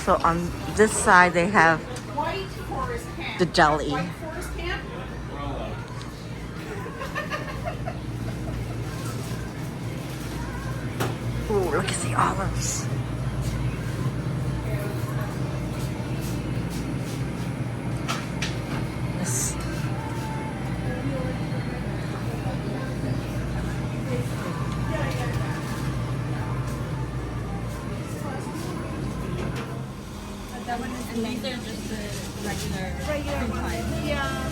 So on this side they have the deli. Ooh, look at the olives. This. And these are just the regular ones. Yeah.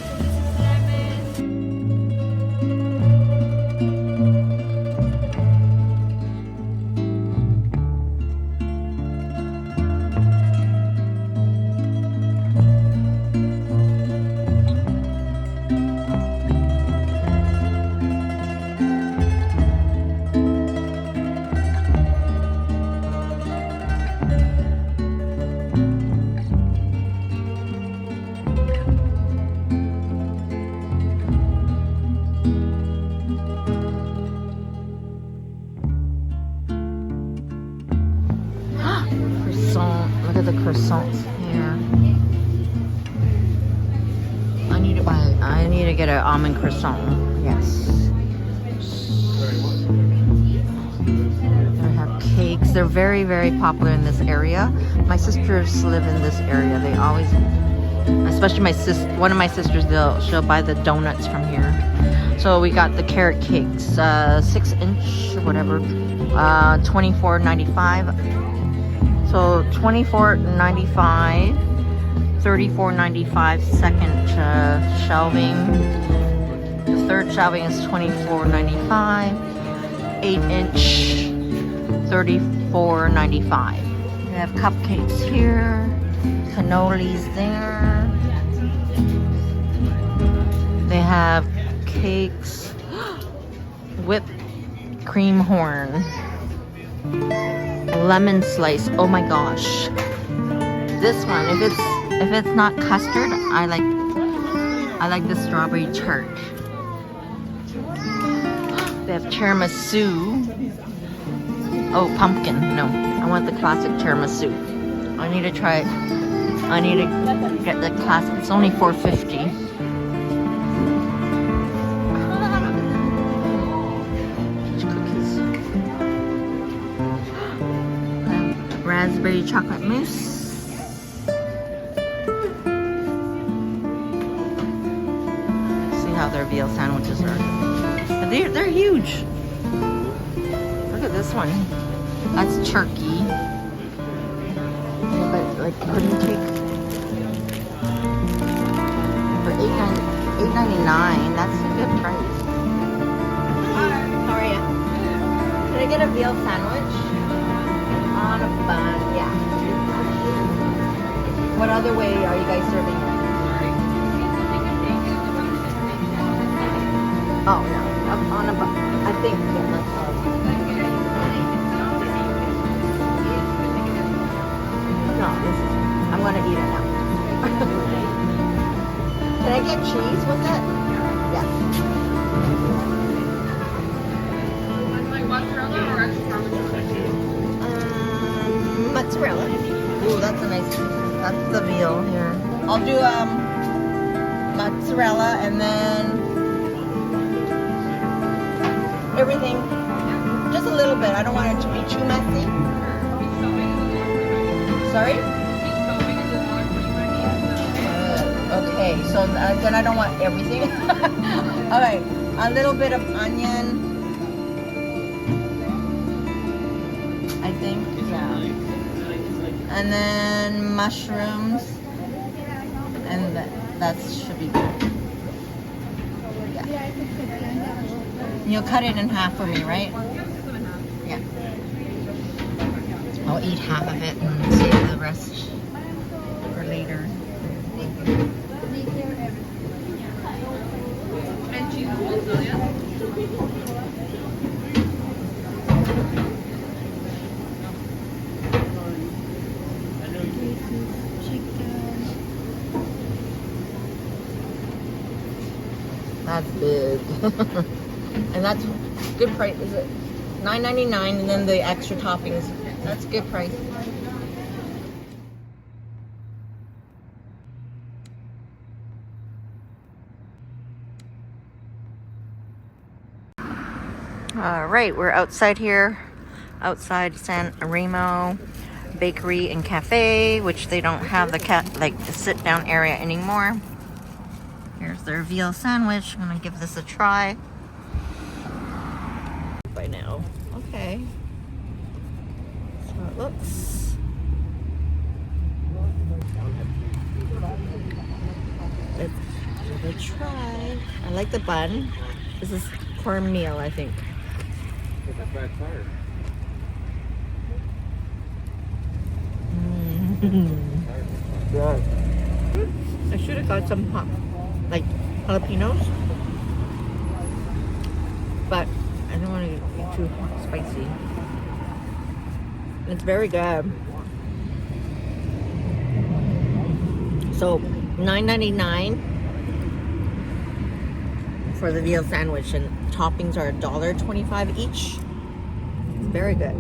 Look at the croissants here. I need to get an almond croissant. Yes. They have cakes. They're very, very popular in this area. My sisters live in this area. They always, especially one of my sisters, she'll buy the donuts from here. So we got the carrot cakes, 6-inch or whatever, $24.95. So $24.95, $34.95 second shelving. The third shelving is $24.95. 8-inch, $34.95. We have cupcakes here, cannolis there. They have cakes, whipped cream horn. Lemon slice. Oh my gosh, this one, if it's not custard, I like the strawberry tart. They have tiramisu. Oh, pumpkin. No, I want the classic tiramisu. I need to try it. I need to get the classic. It's only $4.50. Raspberry chocolate mousse. See how their veal sandwiches are. They're huge. Look at this one. That's turkey. Yeah, but like pudding cake for $8.99. That's a good price. Hi, how are you? Can I get a veal sandwich? On a bun, yeah. What other way are you guys serving? Oh no, on a bun. I think yeah, that's all. No, I'm gonna eat it now. Can I get cheese with it? Yes. Like mozzarella or extra parmesan? Mozzarella. Ooh, that's a nice piece. That's the veal here. I'll do mozzarella and then everything. Just a little bit. I don't want it to be too messy. Sorry? Okay, so then I don't want everything. Okay, a little bit of onion. I think, yeah. And then mushrooms, and that should be good. Yeah. You'll cut it in half for me, right? Yeah. I'll eat half of it and save the rest for later. And cheese also, yeah? That's big. And that's good price. Is it $9.99 and then the extra toppings? That's good price. All right, we're outside here, outside SanRemo Bakery and Cafe, which they don't have the the sit down area anymore. Here's their veal sandwich. I'm gonna give this a try. By now, okay. So it looks. Let's give it a try. I like the bun. This is cornmeal, I think. Yeah. I should have got some jalapenos, but I don't want to get too spicy. It's very good. So $9.99 for the veal sandwich, and toppings are $1.25 each. It's very good.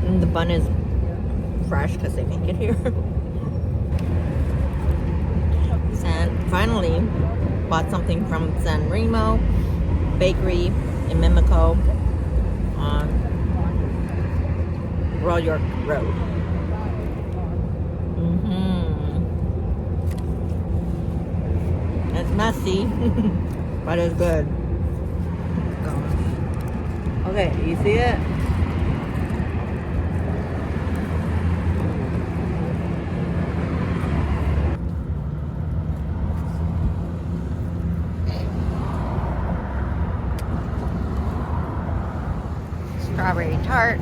And the bun is fresh because they make it here. Finally bought something from SanRemo Bakery in Mimico on Royal York Road. It's messy, but it's good. Okay, you see it? Strawberry tart.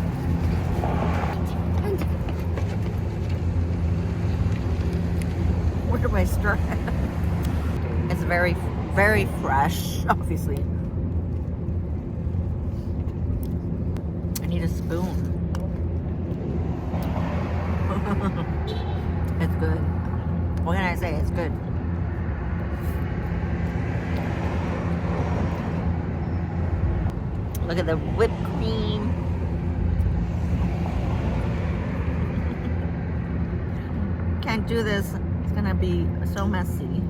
Where do I start? It's very, very fresh, obviously. I need a spoon. It's good. What can I say? It's good. Look at the whipped cream. Can't do this. It's gonna be so messy.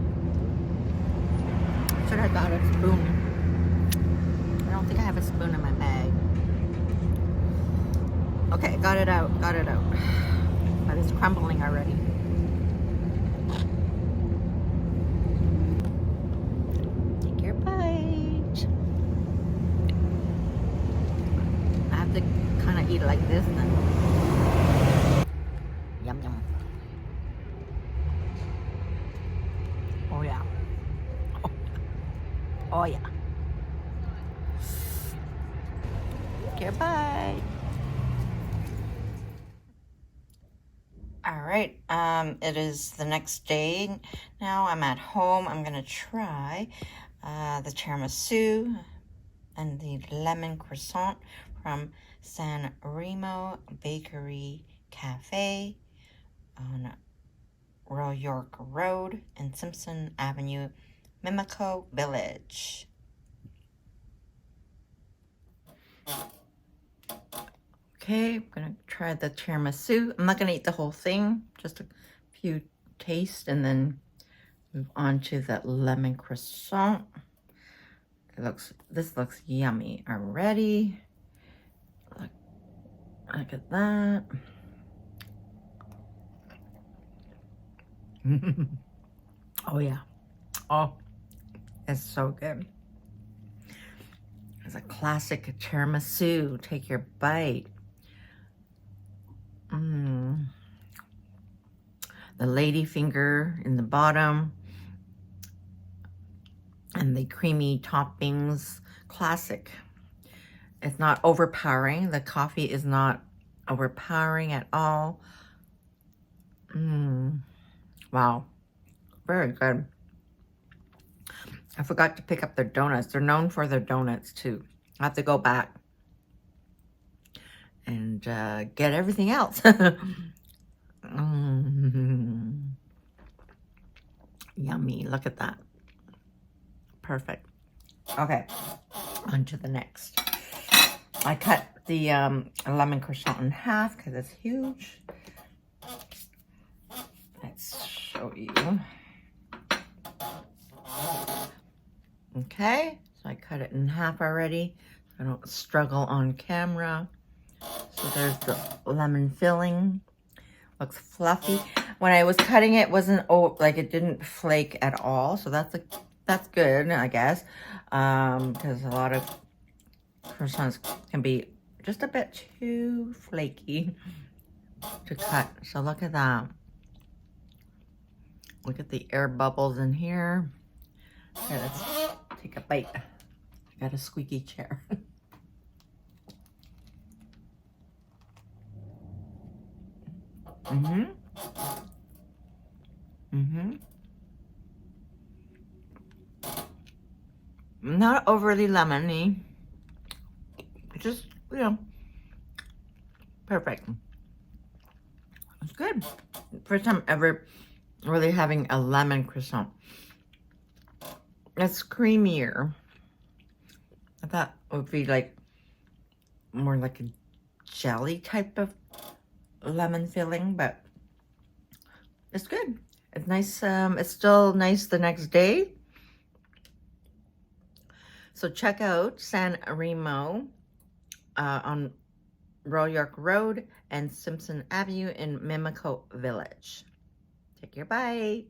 Should have got a spoon. I don't think I have a spoon in my bag. Okay, got it out. Got it out. But it's crumbling already. Take your bite. I have to kind of eat it like this then. Yum yum. Oh yeah. Oh yeah. Take your bite. All right, it is the next day now. I'm at home. I'm gonna try the tiramisu and the lemon croissant from SanRemo Bakery Cafe on Royal York Road and Simpson Avenue, Mimico Village. Okay, I'm gonna try the tiramisu. I'm not gonna eat the whole thing, just a few tastes, and then move on to the lemon croissant. This looks yummy already. Look at that. Oh yeah. Oh, it's so good. It's a classic tiramisu. Take your bite. The lady finger in the bottom and the creamy toppings. Classic. It's not overpowering. The coffee is not overpowering at all. Wow. Very good. I forgot to pick up their donuts. They're known for their donuts too. I have to go back and get everything else. Yummy. Look at that. Perfect. Okay. On to the next. I cut the lemon croissant in half because it's huge. Let's show show you. Okay, so I cut it in half already. I don't struggle on camera. So there's the lemon filling. Looks fluffy. When I was cutting it, wasn't like it didn't flake at all. So that's good, I guess, because a lot of croissants can be just a bit too flaky to cut. So look at that. Look at the air bubbles in here. Okay, let's take a bite. I got a squeaky chair. Not overly lemony. Just, you know, perfect. It's good. First time ever really having a lemon croissant. It's creamier. I thought it would be like more like a jelly type of lemon filling, but it's good. It's nice. It's still nice the next day. So check out SanRemo on Royal York Road and Simpson Avenue in Mimico Village. Take your bite.